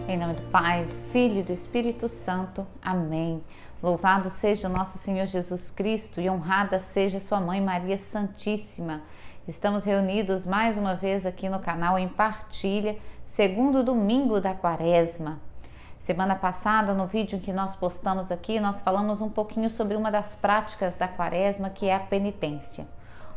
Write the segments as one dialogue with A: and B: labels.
A: Em nome do Pai, do Filho e do Espírito Santo. Amém. Louvado seja o nosso Senhor Jesus Cristo e honrada seja sua Mãe Maria Santíssima. Estamos reunidos mais uma vez aqui no canal em Partilha, segundo domingo da Quaresma. Semana passada, no vídeo que nós postamos aqui, nós falamos um pouquinho sobre uma das práticas da Quaresma, que é a penitência.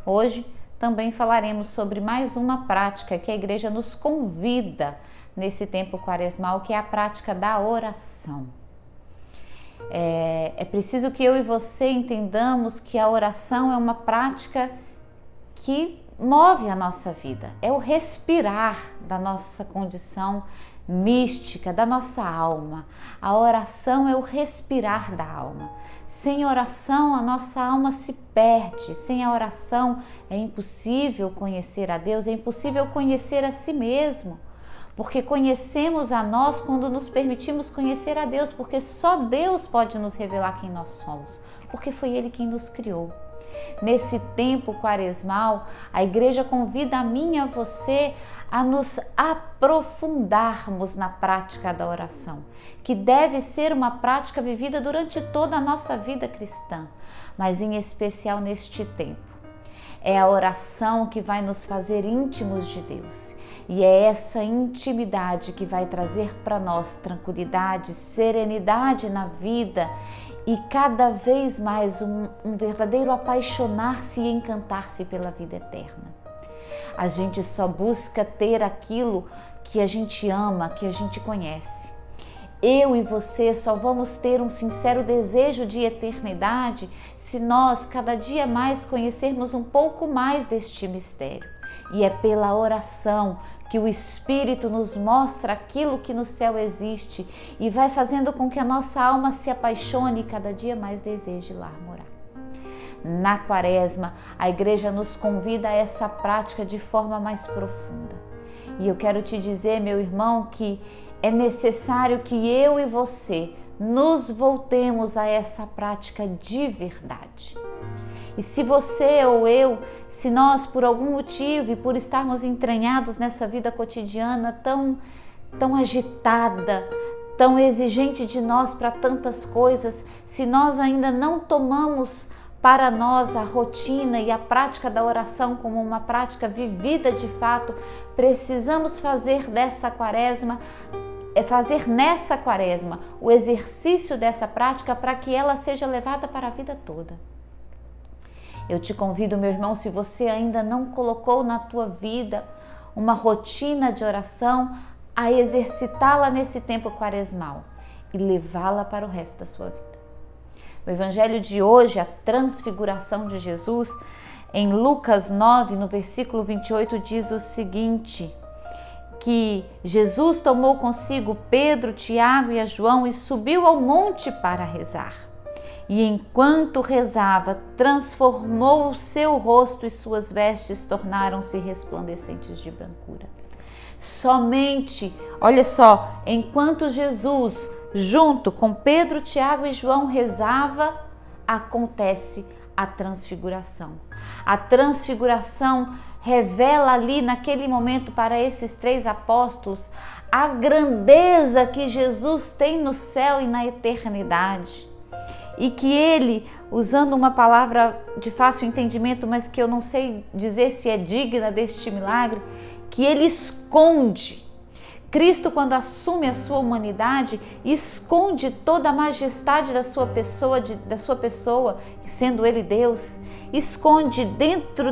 A: Hoje também falaremos sobre mais uma prática que a Igreja nos convida nesse tempo quaresmal, que é a prática da oração. É preciso que eu e você entendamos que a oração é uma prática que move a nossa vida, é o respirar da nossa condição mística, da nossa alma. A oração é o respirar da alma. Sem oração, a nossa alma se perde. Sem a oração, é impossível conhecer a Deus, é impossível conhecer a si mesmo. Porque conhecemos a nós quando nos permitimos conhecer a Deus, porque só Deus pode nos revelar quem nós somos, porque foi Ele quem nos criou. Nesse tempo quaresmal, a Igreja convida a mim e a você a nos aprofundarmos na prática da oração, que deve ser uma prática vivida durante toda a nossa vida cristã, mas em especial neste tempo. É a oração que vai nos fazer íntimos de Deus. E é essa intimidade que vai trazer para nós tranquilidade, serenidade na vida e cada vez mais um verdadeiro apaixonar-se e encantar-se pela vida eterna. A gente só busca ter aquilo que a gente ama, que a gente conhece. Eu e você só vamos ter um sincero desejo de eternidade se nós cada dia mais conhecermos um pouco mais deste mistério. E é pela oração que o Espírito nos mostra aquilo que no céu existe e vai fazendo com que a nossa alma se apaixone e cada dia mais deseje lá morar. Na Quaresma, a Igreja nos convida a essa prática de forma mais profunda. E eu quero te dizer, meu irmão, que é necessário que eu e você nos voltemos a essa prática de verdade. E se você ou eu, se nós por algum motivo e por estarmos entranhados nessa vida cotidiana tão agitada, tão exigente de nós para tantas coisas, se nós ainda não tomamos para nós a rotina e a prática da oração como uma prática vivida de fato, precisamos fazer nessa quaresma o exercício dessa prática para que ela seja levada para a vida toda. Eu te convido, meu irmão, se você ainda não colocou na tua vida uma rotina de oração, a exercitá-la nesse tempo quaresmal e levá-la para o resto da sua vida. O Evangelho de hoje, a transfiguração de Jesus, em Lucas 9, no versículo 28, diz o seguinte, que Jesus tomou consigo Pedro, Tiago e a João e subiu ao monte para rezar. E enquanto rezava, transformou o seu rosto e suas vestes tornaram-se resplandecentes de brancura. Somente, olha só, enquanto Jesus, junto com Pedro, Tiago e João, rezava, acontece a transfiguração. A transfiguração revela ali naquele momento para esses três apóstolos a grandeza que Jesus tem no céu e na eternidade. E que ele, usando uma palavra de fácil entendimento, mas que eu não sei dizer se é digna deste milagre, que ele esconde. Cristo, quando assume a sua humanidade, esconde toda a majestade da sua pessoa, sendo ele Deus, esconde dentro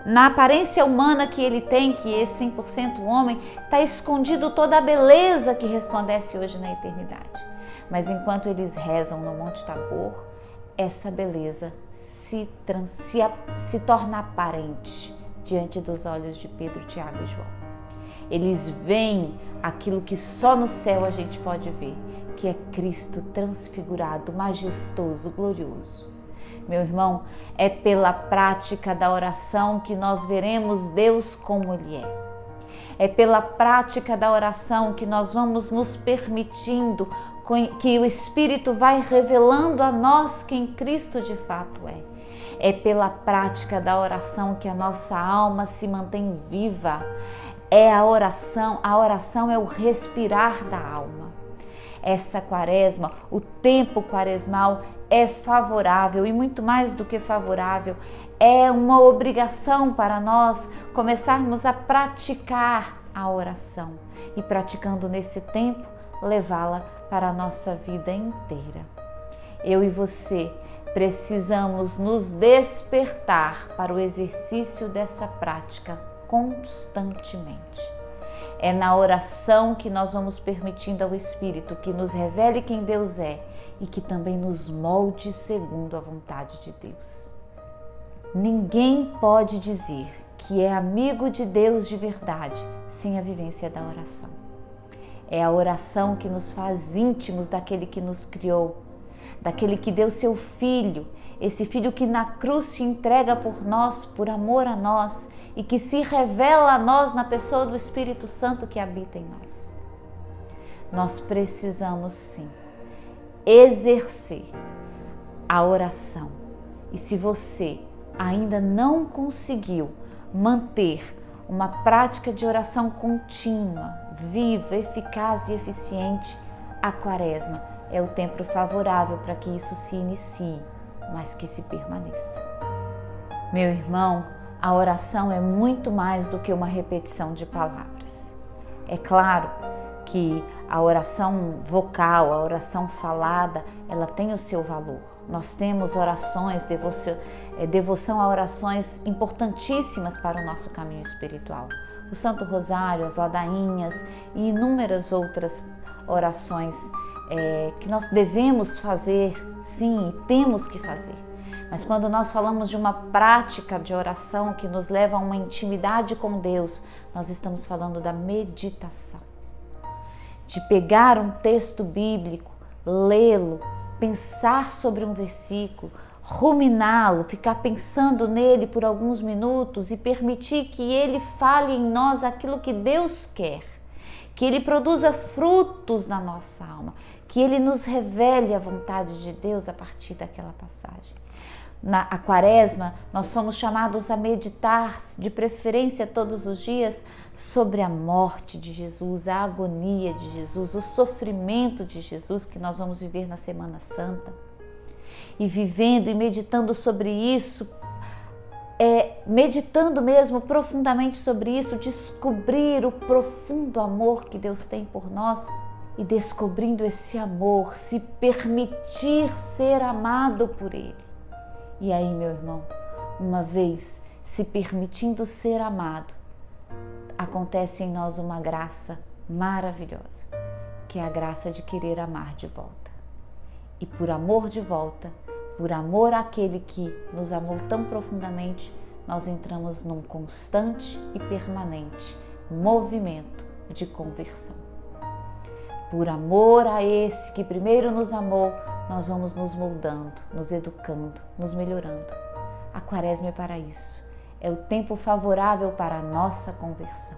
A: na aparência humana que ele tem, que é 100% homem, está escondido toda a beleza que resplandece hoje na eternidade. Mas enquanto eles rezam no Monte Tabor, essa beleza se torna aparente diante dos olhos de Pedro, Tiago e João. Eles veem aquilo que só no céu a gente pode ver, que é Cristo transfigurado, majestoso, glorioso. Meu irmão, é pela prática da oração que nós veremos Deus como Ele é. É pela prática da oração que nós vamos nos permitindo, que o Espírito vai revelando a nós quem Cristo de fato é. É pela prática da oração que a nossa alma se mantém viva. é a oração é o respirar da alma. Essa quaresma, o tempo quaresmal é favorável e muito mais do que favorável, é uma obrigação para nós começarmos a praticar a oração e praticando nesse tempo, levá-la para a nossa vida inteira. Eu e você precisamos nos despertar para o exercício dessa prática constantemente. É na oração que nós vamos permitindo ao Espírito que nos revele quem Deus é e que também nos molde segundo a vontade de Deus. Ninguém pode dizer que é amigo de Deus de verdade sem a vivência da oração. É a oração que nos faz íntimos daquele que nos criou, daquele que deu seu Filho, esse Filho que na cruz se entrega por nós, por amor a nós, e que se revela a nós na pessoa do Espírito Santo que habita em nós. Nós precisamos sim exercer a oração. E se você ainda não conseguiu manter uma prática de oração contínua, viva, eficaz e eficiente, a quaresma é o tempo favorável para que isso se inicie, mas que se permaneça. Meu irmão, a oração é muito mais do que uma repetição de palavras. É claro que a oração vocal, a oração falada, ela tem o seu valor. Nós temos orações, devoção a orações importantíssimas para o nosso caminho espiritual. O Santo Rosário, as ladainhas e inúmeras outras orações que nós devemos fazer, sim, e temos que fazer. Mas quando nós falamos de uma prática de oração que nos leva a uma intimidade com Deus, nós estamos falando da meditação. De pegar um texto bíblico, lê-lo, pensar sobre um versículo, ruminá-lo, ficar pensando nele por alguns minutos e permitir que ele fale em nós aquilo que Deus quer, que ele produza frutos na nossa alma, que ele nos revele a vontade de Deus a partir daquela passagem. Na quaresma, nós somos chamados a meditar, de preferência todos os dias, sobre a morte de Jesus, a agonia de Jesus, o sofrimento de Jesus que nós vamos viver na Semana Santa. E vivendo e meditando sobre isso, meditando mesmo profundamente sobre isso, descobrir o profundo amor que Deus tem por nós e descobrindo esse amor, se permitir ser amado por Ele. E aí, meu irmão, uma vez se permitindo ser amado, acontece em nós uma graça maravilhosa, que é a graça de querer amar de volta. E por amor de volta, por amor àquele que nos amou tão profundamente, nós entramos num constante e permanente movimento de conversão. Por amor a esse que primeiro nos amou, nós vamos nos moldando, nos educando, nos melhorando. A quaresma é para isso. É o tempo favorável para a nossa conversão.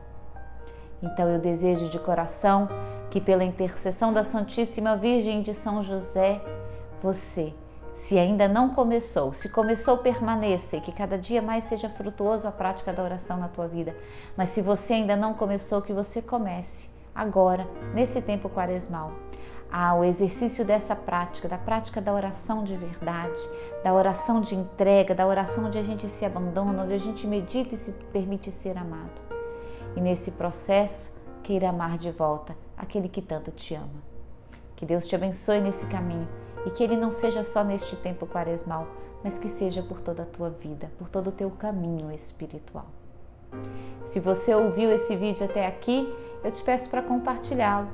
A: Então eu desejo de coração que pela intercessão da Santíssima Virgem de São José, você, se ainda não começou, se começou, permaneça e que cada dia mais seja frutuoso a prática da oração na tua vida. Mas se você ainda não começou, que você comece agora, nesse tempo quaresmal, o exercício dessa prática, da prática da oração de verdade, da oração de entrega, da oração onde a gente se abandona, onde a gente medita e se permite ser amado. E nesse processo, queira amar de volta aquele que tanto te ama. Que Deus te abençoe nesse caminho e que ele não seja só neste tempo quaresmal, mas que seja por toda a tua vida, por todo o teu caminho espiritual. Se você ouviu esse vídeo até aqui, eu te peço para compartilhá-lo,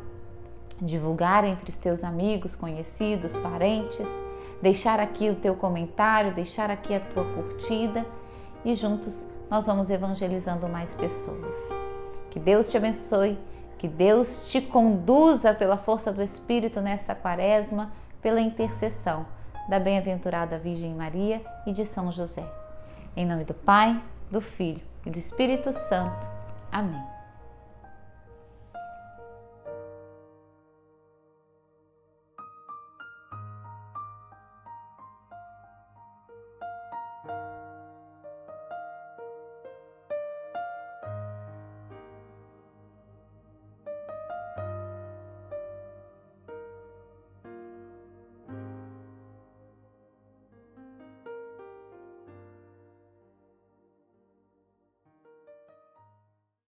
A: divulgar entre os teus amigos, conhecidos, parentes, deixar aqui o teu comentário, deixar aqui a tua curtida e juntos nós vamos evangelizando mais pessoas. Que Deus te abençoe, que Deus te conduza pela força do Espírito nessa quaresma, pela intercessão da bem-aventurada Virgem Maria e de São José. Em nome do Pai, do Filho e do Espírito Santo. Amém.